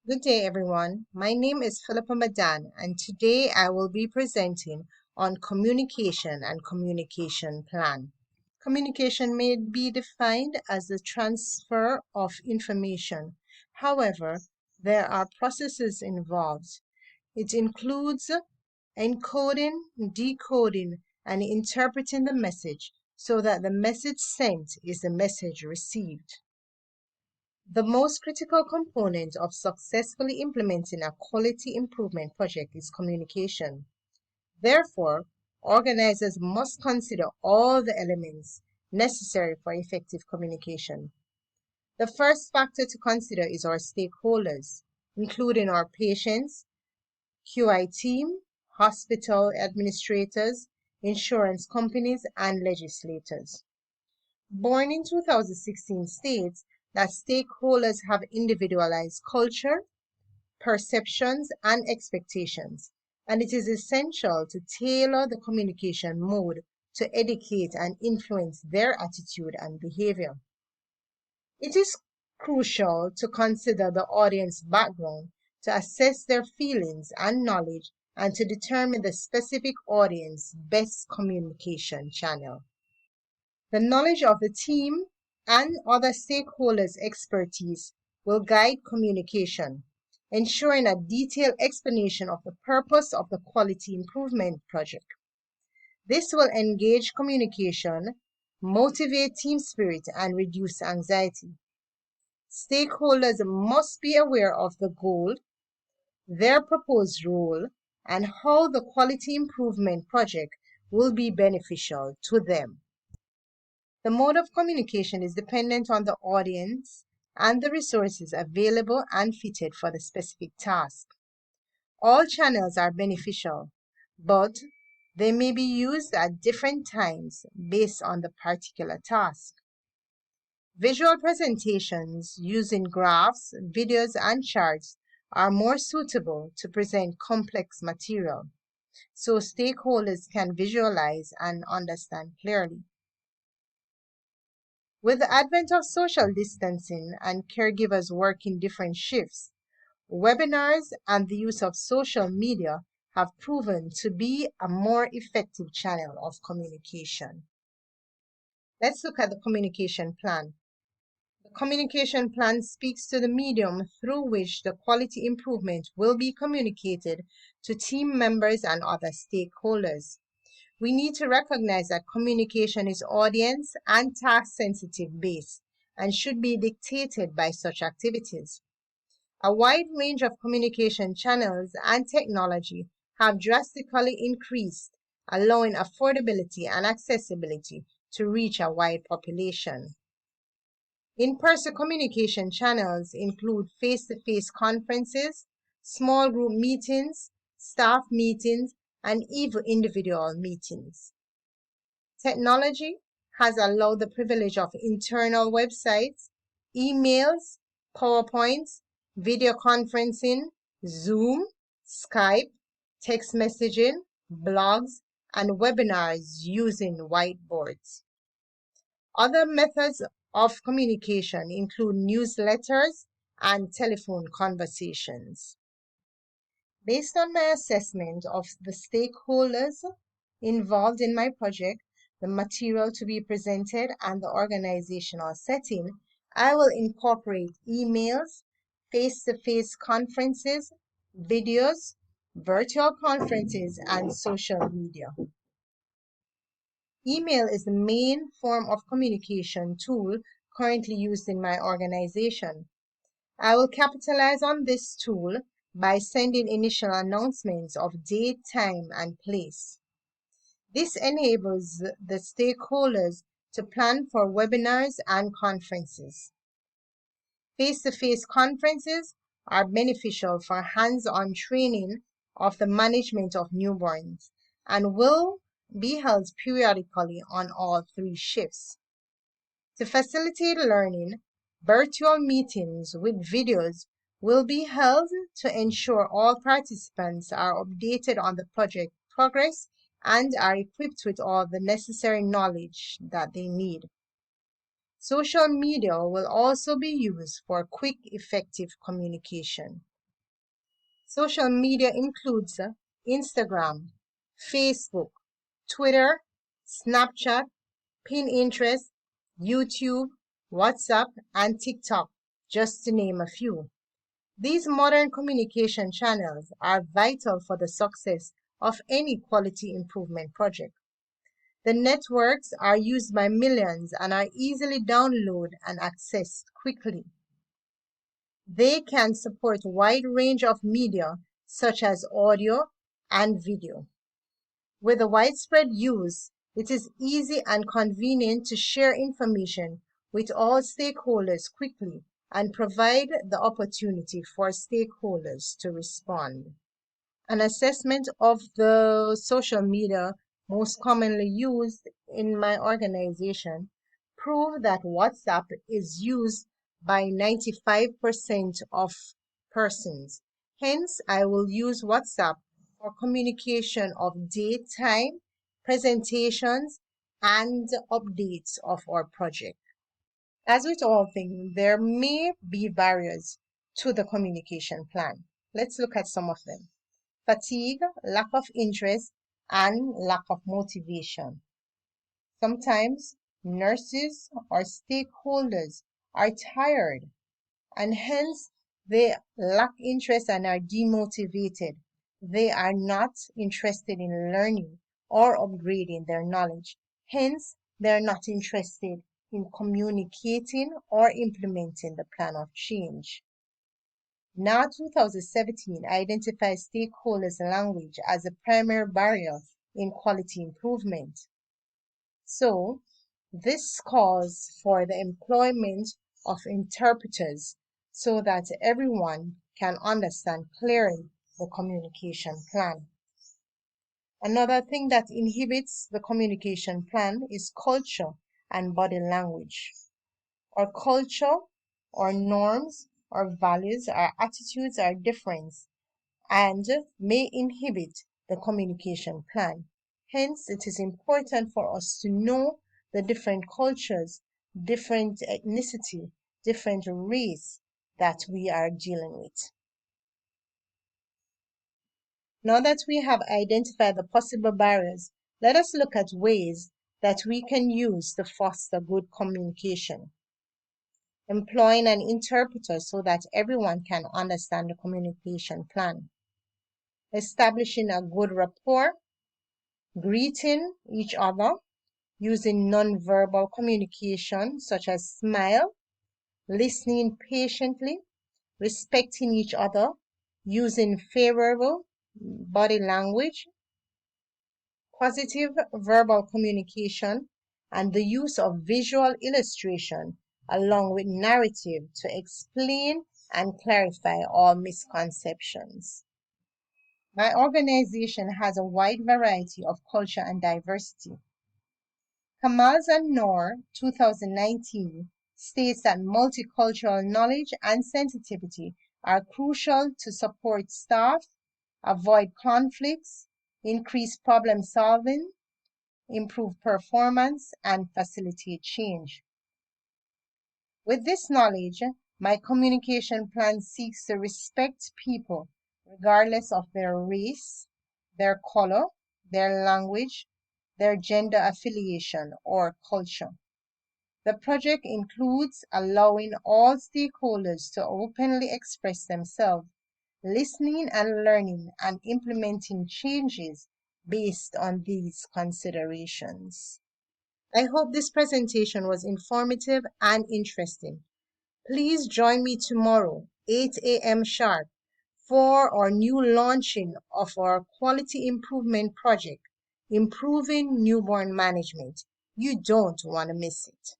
Good day, everyone. My name is Philippa Madan, and today I will be presenting on communication and communication plan. Communication may be defined as the transfer of information. However, there are processes involved. It includes encoding, decoding, and interpreting the message so that the message sent is the message received. The most critical component of successfully implementing a quality improvement project is communication. Therefore, organizers must consider all the elements necessary for effective communication. The first factor to consider is our stakeholders, including our patients, QI team, hospital administrators, insurance companies, and legislators. Born in 2016 states that stakeholders have individualized culture, perceptions, and expectations, and it is essential to tailor the communication mode to educate and influence their attitude and behavior. It is crucial to consider the audience background to assess their feelings and knowledge and to determine the specific audience best communication channel. The knowledge of the team and other stakeholders' expertise will guide communication, ensuring a detailed explanation of the purpose of the quality improvement project. This will engage communication, motivate team spirit, and reduce anxiety. Stakeholders must be aware of the goal, their proposed role, and how the quality improvement project will be beneficial to them. The mode of communication is dependent on the audience and the resources available and fitted for the specific task. All channels are beneficial, but they may be used at different times based on the particular task. Visual presentations using graphs, videos, and charts are more suitable to present complex material, so stakeholders can visualize and understand clearly. With the advent of social distancing and caregivers working different shifts, webinars and the use of social media have proven to be a more effective channel of communication. Let's look at the communication plan. The communication plan speaks to the medium through which the quality improvement will be communicated to team members and other stakeholders. We need to recognize that communication is audience and task sensitive based and should be dictated by such activities. A wide range of communication channels and technology have drastically increased, allowing affordability and accessibility to reach a wide population. In-person communication channels include face-to-face conferences, small group meetings, staff meetings, and even individual meetings. Technology has allowed the privilege of internal websites, emails, PowerPoints, video conferencing, Zoom, Skype, text messaging, blogs, and webinars using whiteboards. Other methods of communication include newsletters and telephone conversations. Based on my assessment of the stakeholders involved in my project, the material to be presented, and the organizational setting, I will incorporate emails, face-to-face conferences, videos, virtual conferences, and social media. Email is the main form of communication tool currently used in my organization. I will capitalize on this tool by sending initial announcements of date, time, and place. This enables the stakeholders to plan for webinars and conferences. Face-to-face conferences are beneficial for hands-on training of the management of newborns and will be held periodically on all 3 shifts. To facilitate learning, virtual meetings with videos will be held to ensure all participants are updated on the project progress and are equipped with all the necessary knowledge that they need. Social media will also be used for quick, effective communication. Social media includes Instagram, Facebook, Twitter, Snapchat, Pinterest, YouTube, WhatsApp, and TikTok, just to name a few. These modern communication channels are vital for the success of any quality improvement project. The networks are used by millions and are easily downloaded and accessed quickly. They can support a wide range of media such as audio and video. With a widespread use, it is easy and convenient to share information with all stakeholders quickly and provide the opportunity for stakeholders to respond. An assessment of the social media most commonly used in my organization proved that WhatsApp is used by 95% of persons. Hence, I will use WhatsApp for communication of date, time, presentations, and updates of our project. As with all things, there may be barriers to the communication plan. Let's look at some of them. Fatigue, lack of interest, and lack of motivation. Sometimes nurses or stakeholders are tired and hence they lack interest and are demotivated. They are not interested in learning or upgrading their knowledge. Hence, they're not interested in communicating or implementing the plan of change. Now, 2017 identifies stakeholders' language as a primary barrier in quality improvement. So, this calls for the employment of interpreters so that everyone can understand clearly the communication plan. Another thing that inhibits the communication plan is culture and body language. Our culture, our norms, our values, our attitudes are different and may inhibit the communication plan. Hence, it is important for us to know the different cultures, different ethnicity, different race that we are dealing with. Now that we have identified the possible barriers, let us look at ways that we can use to foster good communication. Employing an interpreter so that everyone can understand the communication plan. Establishing a good rapport, greeting each other, using nonverbal communication such as smile, listening patiently, respecting each other, using favorable body language, positive verbal communication, and the use of visual illustration along with narrative to explain and clarify all misconceptions. My organization has a wide variety of culture and diversity. Kamaz and Noor 2019 states that multicultural knowledge and sensitivity are crucial to support staff, avoid conflicts, increase problem solving, improve performance, and facilitate change. With this knowledge, my communication plan seeks to respect people regardless of their race, their color, their language, their gender affiliation, or culture. The project includes allowing all stakeholders to openly express themselves, listening and learning and implementing changes based on these considerations. I hope this presentation was informative and interesting. Please join me tomorrow, 8 a.m. sharp, for our new launching of our quality improvement project, Improving Newborn Management. You don't want to miss it.